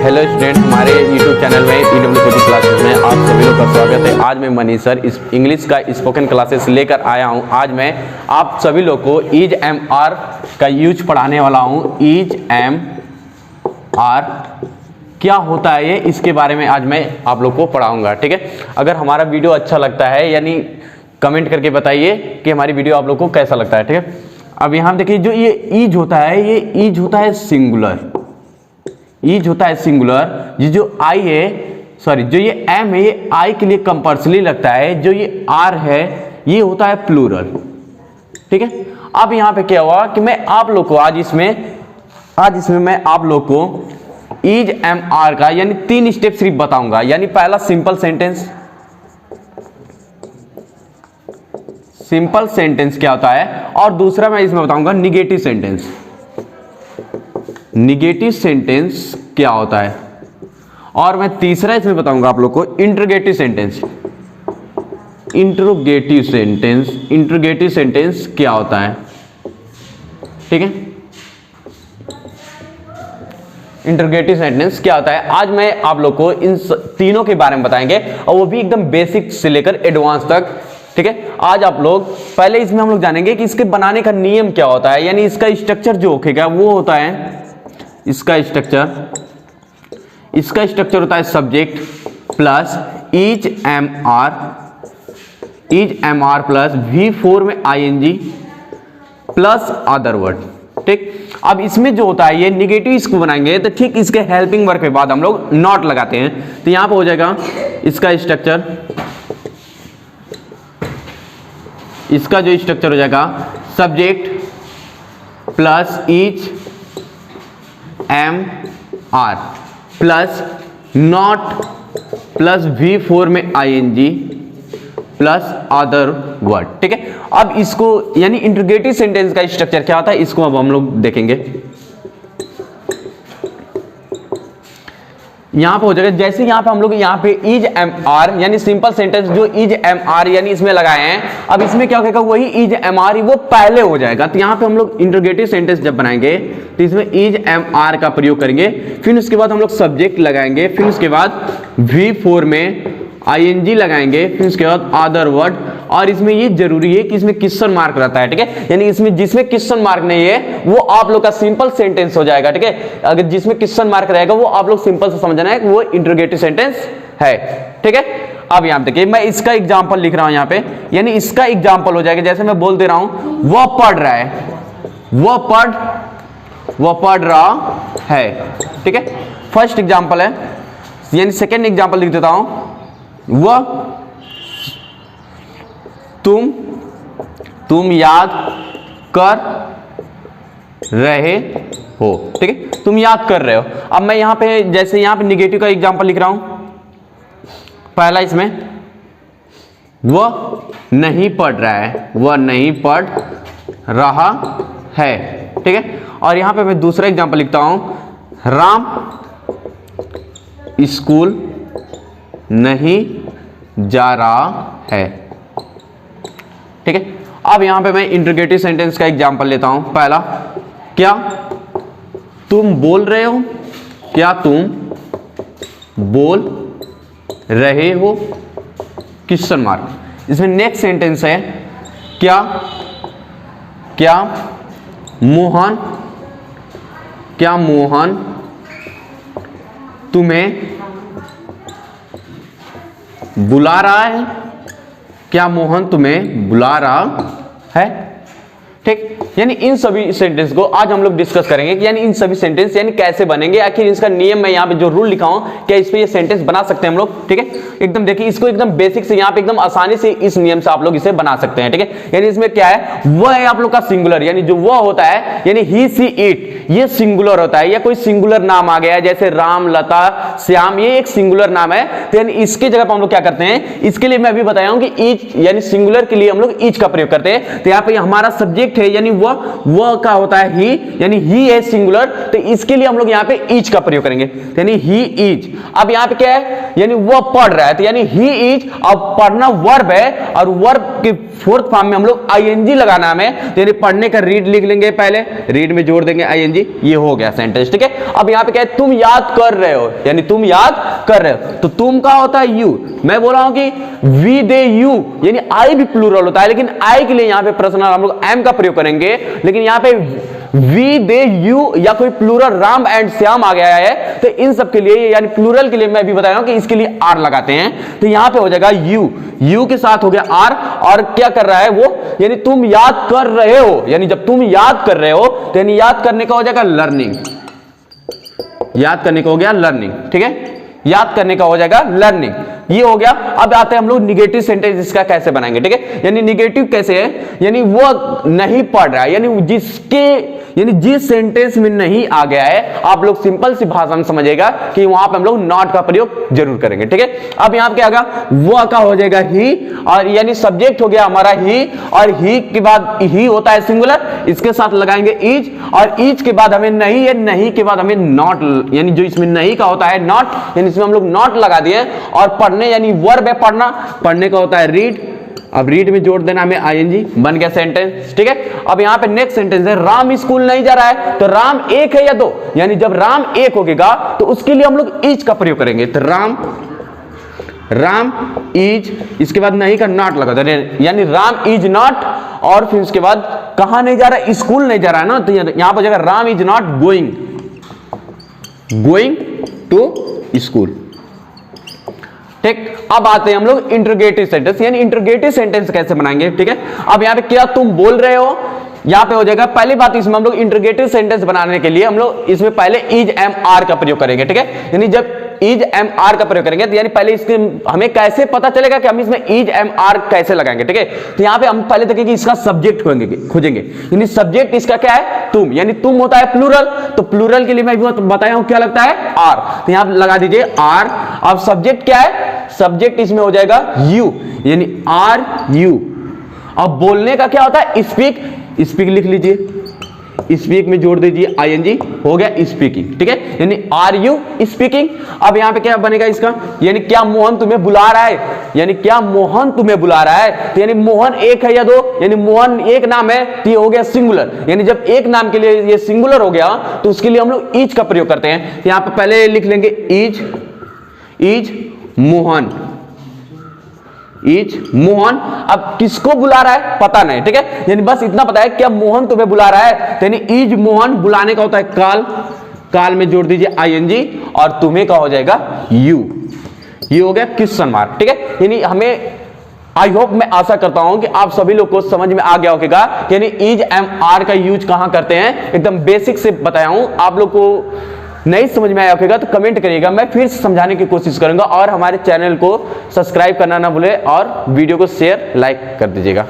Hello student, हमारे YouTube channel में EWCT classes में आप सभी लोग का स्वागत है। आज मैं मनीष सर इस इंग्लिश का स्पोकन क्लासेस लेकर आया हूं। आज मैं आप सभी लोग को इज एम आर का यूज पढ़ाने वाला हूं। इज एम आर क्या होता है ये, इसके बारे में आज मैं आप लोग को पढ़ाऊंगा। ठीक है, अगर हमारा वीडियो अच्छा लगता है यानी कमेंट करके बताइए कि हमारी वीडियो आप लोग को कैसा लगता है। ठीक है, अब यहाँ देखिए जो ये ईज होता है, ये ईज होता है सिंगुलर। ईज होता है सिंगुलर। ये जो आई है, सॉरी जो ये एम है, ये आई के लिए कंपल्सरी लगता है। जो ये आर है ये होता है प्लूरल। ठीक है, अब यहाँ पे क्या हुआ कि मैं आप लोग को आज इसमें मैं आप लोग को इज एम आर का यानी 3 स्टेप सिर्फ बताऊंगा। यानी पहला सिंपल सेंटेंस, सिंपल सेंटेंस क्या होता है, और दूसरा मैं इसमें बताऊंगा निगेटिव सेंटेंस। निगेटिव सेंटेंस क्या होता है, और मैं तीसरा इसमें बताऊंगा आप लोग को interrogative sentence. Interrogative sentence, interrogative sentence क्या होता है। ठीक है, इंट्रोगेटिव सेंटेंस क्या होता है, आज मैं आप लोग को इन तीनों के बारे में बताएंगे, और वो भी एकदम बेसिक से लेकर एडवांस तक। ठीक है, आज आप लोग पहले इसमें हम लोग जानेंगे कि इसके बनाने का नियम क्या होता है, यानी इसका स्ट्रक्चर जो होगा वो होता है, इसका स्ट्रक्चर होता है subject plus is am are plus V4 में ING प्लस अदर वर्ड। ठीक, अब इसमें जो होता है ये निगेटिव इसको बनाएंगे तो ठीक इसके हेल्पिंग वर्ब के बाद हम लोग नॉट लगाते हैं। तो यहां पे हो जाएगा इसका स्ट्रक्चर, इसका जो स्ट्रक्चर हो जाएगा subject plus is am are plus not plus V4 में ING प्लस अदर वर्ड। ठीक है, अब इसको यानी इंट्रोगेटिव सेंटेंस का स्ट्रक्चर क्या होता है इसको अब हम लोग देखेंगे। यहां पे हो जाएगा जैसे यहां पे हम लोग यहां पे इज एम आर यानी सिंपल सेंटेंस जो इज एम आर यानी इसमें लगाए हैं, अब इसमें क्या होगा वही इज एम आर वो पहले हो जाएगा। तो यहां पे हम लोग इंट्रोगेटिव सेंटेंस जब बनाएंगे तो इसमें इज एम आर का प्रयोग करेंगे, फिर उसके बाद हम लोग सब्जेक्ट लगाएंगे, फिर उसके बाद V4 में ING लगाएंगे, फिर उसके बाद अदर वर्ड, और इसमें ये जरूरी है कि इसमें क्वेश्चन मार्क रहता है। ठीक है, यानी इसमें जिसमें क्वेश्चन मार्क नहीं है वो आप लोग का सिंपल सेंटेंस हो जाएगा। ठीक है, अगर जिसमें क्वेश्चन मार्क रहेगा वो आप लोग सिंपल से समझना है कि वो इंट्रोगेटिव सेंटेंस है। ठीक है, अब यहां देखिए मैं इसका एग्जांपल लिख रहा हूं यहां पे, यानी इसका एग्जांपल हो जाएगा जैसे मैं बोल दे रहा हूं वह पढ़ रहा है, वह पढ़ रहा है। ठीक है, फर्स्ट एग्जांपल है, यानी सेकेंड एग्जांपल लिख देता हूं वह तुम याद कर रहे हो। ठीक है, तुम याद कर रहे हो। अब मैं यहां पे जैसे यहां पे निगेटिव का एग्जांपल लिख रहा हूं, पहला इसमें वह नहीं पढ़ रहा है, वह नहीं पढ़ रहा है। ठीक है, और यहां पे मैं दूसरा एग्जांपल लिखता हूं राम स्कूल नहीं जा रहा है। ठीक है, अब यहां पे मैं इंट्रोगेटिव सेंटेंस का एग्जांपल लेता हूं। पहला, क्या तुम बोल रहे हो, क्या तुम बोल रहे हो, क्वेश्चन मार्क। इसमें नेक्स्ट सेंटेंस है क्या मोहन तुम्हें बुला रहा है, क्या मोहन तुम्हें बुला रहा है। ठीक, यानी इन सभी सेंटेंस को आज हम लोग डिस्कस करेंगे कि यानी इन सभी सेंटेंस यानी कैसे बनेंगे, आखिर इसका नियम मैं यहाँ पे जो रूल लिखा हूं क्या इस पे ये सेंटेंस बना सकते हैं हम लोग। ठीक है, एकदम देखिए इसको एकदम बेसिक से यहाँ पे एकदम आसानी से इस नियम से आप लोग इसे बना सकते हैं। ठीक है, यानी इसमें क्या है, वह है आप लोग का सिंगुलर, यानी जो वह होता है यानी ही सी इट ये सिंगुलर होता है, या कोई सिंगुलर नाम आ गया जैसे राम लता श्याम ये एक सिंगुलर नाम है, तो यानी इसके जगह पर हम लोग क्या करते हैं, इसके लिए मैं अभी बताया हूं कि ईच यानी सिंगुलर के लिए हम लोग ईच का प्रयोग करते हैं। तो यहाँ पे हमारा सब्जेक्ट है यानी वह का होता है ही, यानी ही है सिंगुलर, तो इसके लिए हम लोग यहाँ पे ईच का प्रयोग करेंगे, यानी ही इज। अब यहाँ पे क्या है, यानी वह पढ़ रहा है, तो यानी ही इज, अब पढ़ना वर्ब है और वर्ब के फोर्थ फॉर्म में हम लोग आईएनजी लगाना हमें, तो यानी पढ़ने का रीड लिख लेंगे, पहले रीड में जोड़ देंगे आईएनजी, ये हो गया सेंटेंस। ठीक है, अब यहां पे क्या है, तुम याद कर रहे हो, यानी तुम याद कर रहे हो, तो तुम का होता है यू। मैं बोल रहा हूं कि वी दे यू, यानी आई भी प्लूरल होता है, लेकिन आई के लिए यहां पे पर्सनल हम लोग एम का प्रयोग करेंगे, लेकिन यहां पे वी दे यू या कोई प्लूरल राम एंड श्याम आ गया है, तो इन सब के लिए यानी प्लूरल के लिए मैं भी बता रहा हूं कि इसके लिए आर लगाते हैं, तो यहां पे हो जाएगा यू, यू के साथ हो गया आर, और क्या कर रहा है वो, यानी तुम याद कर रहे हो, यानी जब तुम याद कर रहे हो तो यानी याद करने का हो जाएगा लर्निंग, याद करने का हो गया लर्निंग। ठीक है, याद करने का हो जाएगा लर्निंग, ये हो गया। अब आते हैं हम लोग निगेटिव सेंटेंस इसका कैसे बनाएंगे। ठीक है, यानी निगेटिव कैसे है, यानी वो नहीं पढ़ रहा है, यानी जिसके, यानी जिस सेंटेंस में नहीं आ गया है, आप लोग सिंपल सी भाषा में समझिएगा कि वहां पे हम लोग नॉट का प्रयोग जरूर करेंगे। ठीक है, अब यहां पे क्या होगा, वो का हो जाएगा ही, और यानी सब्जेक्ट हो गया हमारा ही, और ही के बाद ही होता है सिंगुलर, इसके साथ लगाएंगे इज, और इज के बाद हमें नहीं है, नहीं के बाद हमें नॉट, यानी जो इसमें नहीं का होता है नॉट, यानी इसमें हम लोग नॉट लगा दिए, और पढ़ने यानी वर्ब है पढ़ना, पढ़ने का होता है रीड, अब रीड में जोड़ देना हमें आईएनजी, बन गया सेंटेंस। ठीक है, अब यहां पे नेक्स्ट सेंटेंस है, राम स्कूल नहीं जा रहा है, तो राम एक है या दो, यानी जब राम एक होगा तो उसके लिए हम लोग इज का प्रयोग करेंगे, तो राम इज, इसके बाद नहीं का नॉट लगा दे, यानी राम इज नॉट, और फिर उसके बाद कहां नहीं जा रहा है, स्कूल नहीं जा रहा है ना, तो यहां पर जगह Ram is not going to school. ठीक, अब आते हैं हम लोग इंटरोगेटिव सेंटेंस, यानी इंटरोगेटिव सेंटेंस कैसे बनाएंगे। ठीक है, अब यहां पे क्या तुम बोल रहे हो, यहां पे हो जाएगा, पहली बात इसमें हम लोग इंटरोगेटिव सेंटेंस बनाने के लिए हम लोग इसमें पहले इज एम आर का प्रयोग करेंगे। ठीक है, यानी जब इज एम आर का प्रयोग करेंगे तो यानी पहले इसके हमें कैसे पता चलेगा कि हम इसमें इज एम आर कैसे लगाएंगे। ठीक है, तो यहां पे हम पहले देखेंगे इसका सब्जेक्ट खोजेंगे, यानी सब्जेक्ट इसका क्या है, तुम, यानी तुम होता है प्लूरल, तो प्लूरल के लिए मैं बताया हूं क्या लगता है आर, तो यहां लगा दीजिए आर। अब सब्जेक्ट क्या है, सब्जेक्ट इसमें हो जाएगा यू, यानी आर यू। अब बोलने का क्या होता है, स्पीक, स्पीक लिख लीजिए, स्पीक में जोड़ दीजिए आईएनजी, हो गया स्पीकिंग। ठीक है, यानी आर यू स्पीकिंग। अब यहां पे क्या बनेगा इसका, यानी क्या मोहन तुम्हें बुला रहा है, यानी क्या मोहन तुम्हें बुला रहा है, तो यानी मोहन एक है या दो, यानी मोहन एक नाम है, तो ये हो गया सिंगुलर, यानी जब एक नाम के लिए ये सिंगुलर हो गया तो उसके लिए हम लोग इज का प्रयोग करते हैं, तो यहां पे पहले लिख लेंगे इज मोहन, इज मोहन। अब किसको बुला रहा है पता नहीं, ठीक है, यानी बस इतना पता है क्या मोहन तुम्हें बुला रहा है, यानी इज मोहन, बुलाने का होता है काल, काल में जोड़ दीजिए आईएनजी, और तुम्हें का हो जाएगा यू, ये हो गया क्वेश्चन मार्क। ठीक है, यानी हमें आई होप, मैं आशा करता हूं कि आप सभी लोग को समझ में आ गया होगा, यानी इज एम आर का यूज कहां करते हैं, एकदम बेसिक से बताया हूं। आप लोग को नहीं समझ में आया होगा तो कमेंट करिएगा, मैं फिर से समझाने की कोशिश करूंगा, और हमारे चैनल को सब्सक्राइब करना ना भूले, और वीडियो को शेयर लाइक कर दीजिएगा।